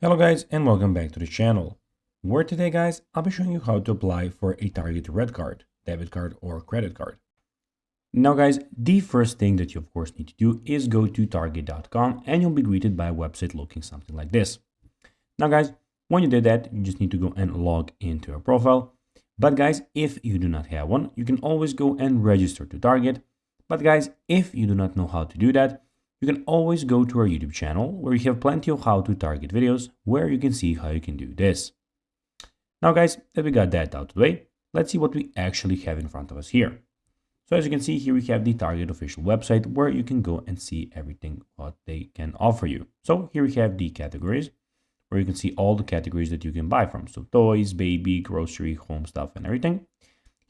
Hello guys and welcome back to the channel, where today guys I'll be showing you how to apply for a Target RedCard, debit card or credit card. Now guys, the first thing that you of course need to do is go to target.com and you'll be greeted by a website looking something like this. Now guys, when you did that, you just need to go and log into your profile. But guys, if you do not have one, you can always go and register to Target. But guys, if you do not know how to do that, you can always go to our YouTube channel where you have plenty of how to target videos where you can see how you can do this. Now guys, that we got that out of the way, let's see what we actually have in front of us here. So as you can see here, we have the Target official website where you can go and see everything what they can offer you. So here we have the categories where you can see all the categories that you can buy from. So toys, baby, grocery, home stuff and everything.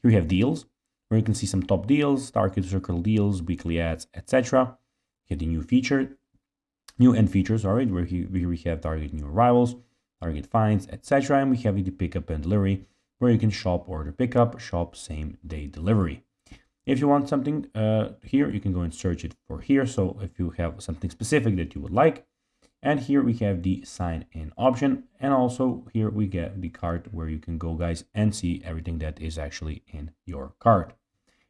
Here we have deals where you can see some top deals, Target Circle deals, weekly ads, etc. The new features, all right, where we have Target new arrivals, Target finds, etc. And we have the pickup and delivery where you can shop order pickup, shop same day delivery. If you want something here, you can go and search it for here. So if you have something specific that you would like, and here we have the sign in option, and also here we get the cart where you can go guys and see everything that is actually in your cart.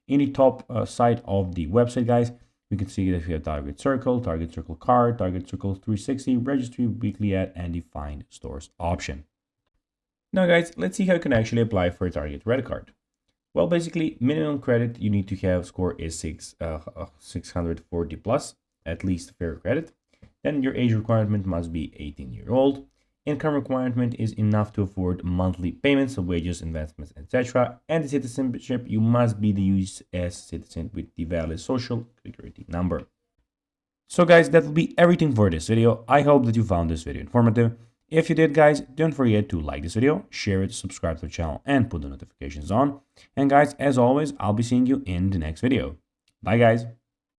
In the top side of the website guys, we can see that we have Target Circle card, Target Circle 360, registry, weekly ad, and the find stores option. Now guys, let's see how you can actually apply for a Target RedCard. Well, basically, minimum credit you need to have score is 640 plus, at least fair credit. Then your age requirement must be 18 years old. Income requirement is enough to afford monthly payments of wages, investments, etc. And the citizenship, you must be the US citizen with the valid social security number. So guys, that will be everything for this video. I hope that you found this video informative. If you did guys, don't forget to like this video, share it, subscribe to the channel, and put the notifications on. And guys, as always, I'll be seeing you in the next video. Bye guys.